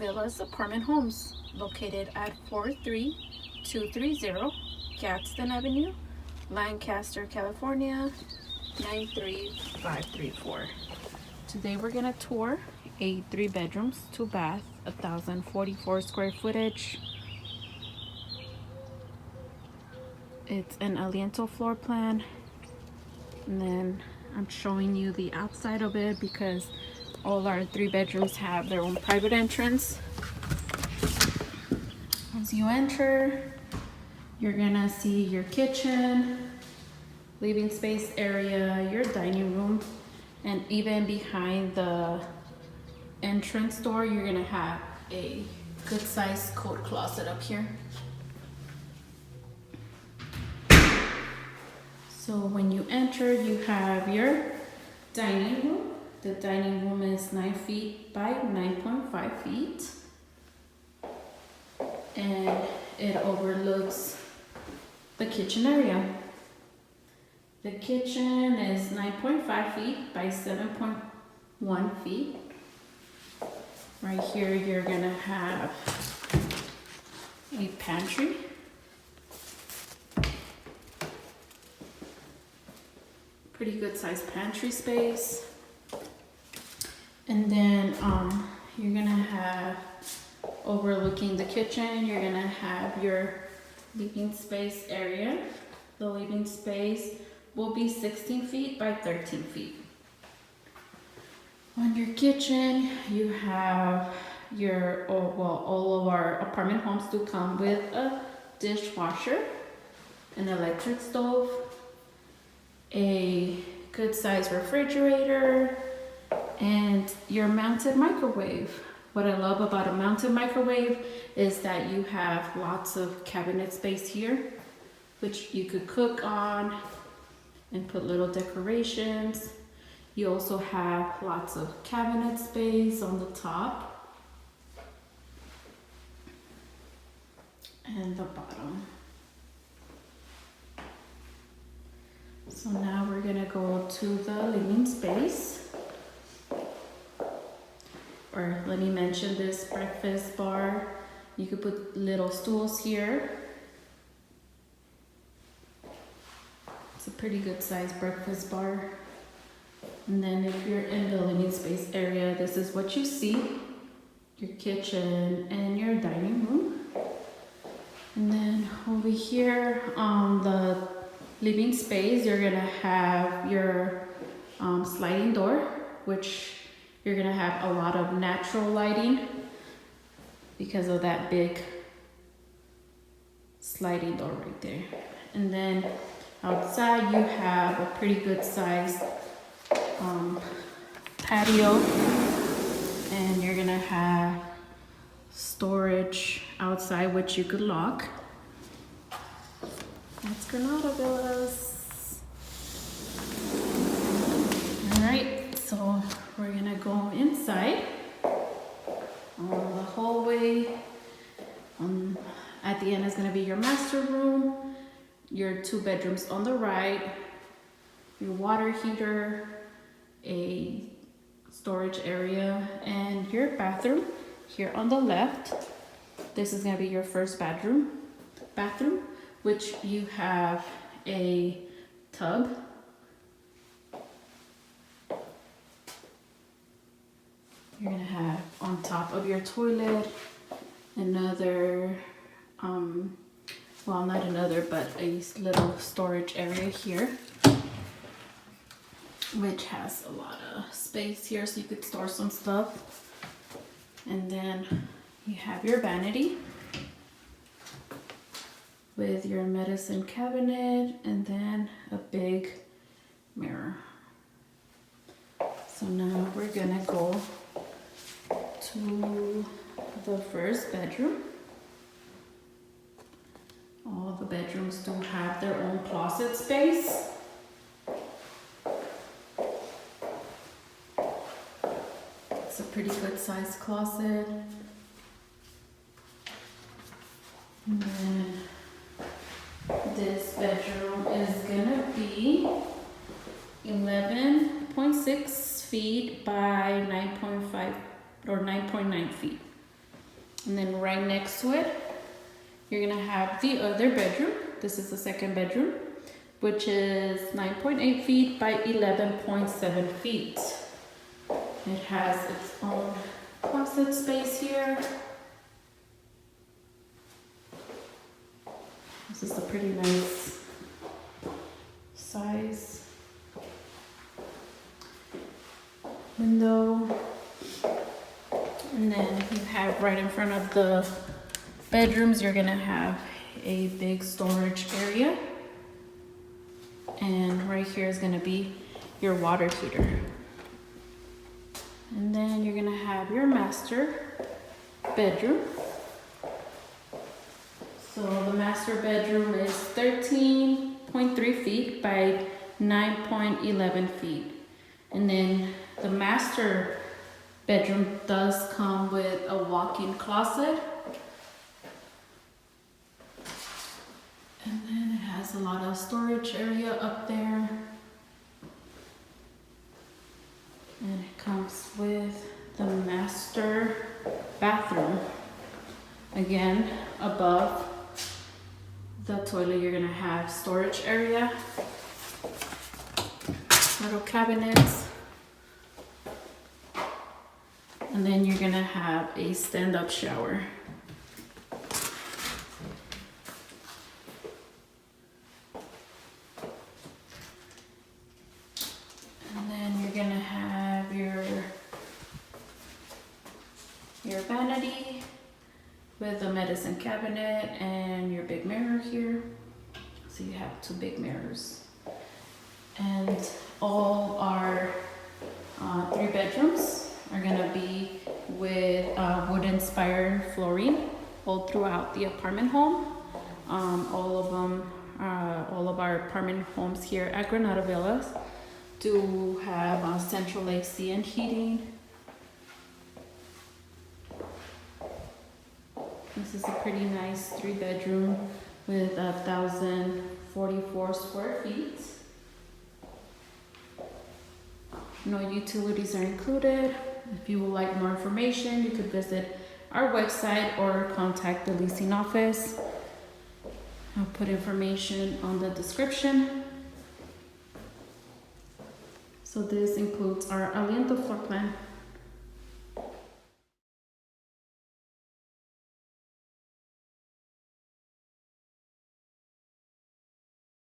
Villas Apartment Homes, located at 43230 Gadsden Avenue, Lancaster, California, 93534. Today we're gonna tour a 3 bedrooms, 2 bath, 1,044 square footage. It's an Aliento floor plan, and then I'm showing you the outside of it because all our 3 bedrooms have their own private entrance. As you enter, you're gonna see your kitchen, living space area, your dining room, and even behind the entrance door, you're gonna have a good sized coat closet up here. So when you enter, you have your dining room. The dining room is 9 feet by 9.5 feet. And it overlooks the kitchen area. The kitchen is 9.5 feet by 7.1 feet. Right here, you're gonna have a pantry. Pretty good sized pantry space. And then you're gonna have, overlooking the kitchen, you're gonna have your living space area. The living space will be 16 feet by 13 feet. On your kitchen, you have your, all of our apartment homes do come with a dishwasher, an electric stove, a good sized refrigerator, and your mounted microwave. What I love about a mounted microwave is that you have lots of cabinet space here, which you could cook on and put little decorations. You also have lots of cabinet space on the top and the bottom. So now we're gonna go to the living space. Or let me mention this breakfast bar. You could put little stools here. It's a pretty good sized breakfast bar. And then if you're in the living space area, this is what you see. Your kitchen and your dining room. And then over here on the living space, you're gonna have your sliding door, which you're gonna have a lot of natural lighting because of that big sliding door right there. And then outside you have a pretty good sized patio, and you're gonna have storage outside which you could lock. That's Granada Villas. All right, so we're gonna go inside on the hallway. At the end is gonna be your master room, your 2 bedrooms on the right, your water heater, a storage area, and your bathroom here on the left. This is gonna be your first bathroom, which you have a tub. You're gonna have on top of your toilet another, well, not another, but a little storage area here, which has a lot of space here so you could store some stuff. And then you have your vanity with your medicine cabinet and then a big mirror. So now we're gonna go to the first bedroom. All the bedrooms do have their own closet space. It's a pretty good sized closet. And then this bedroom is gonna be 11.6 feet by 9.5 or 9.9 feet. And then right next to it, you're gonna have the other bedroom. This is the second bedroom, which is 9.8 feet by 11.7 feet. It has its own closet space here. This is a pretty nice size window. And then you have right in front of the bedrooms, you're gonna have a big storage area. And right here is gonna be your water heater. And then you're gonna have your master bedroom. So the master bedroom is 13.3 feet by 9.11 feet. And then the master bedroom does come with a walk-in closet. And then it has a lot of storage area up there. And it comes with the master bathroom. Again, above the toilet, you're gonna have storage area, little cabinets, and then you're gonna have a stand-up shower. And then you're gonna have your vanity with a medicine cabinet and your big mirror here. So you have two big mirrors. And all our 3 bedrooms are gonna be with wood-inspired flooring all throughout the apartment home. All of our apartment homes here at Granada Villas do have central AC and heating. This is a pretty nice 3-bedroom with 1,044 square feet. No utilities are included. If you would like more information, you could visit our website or contact the leasing office. I'll put information on the description. So this includes our Aliento Floorplan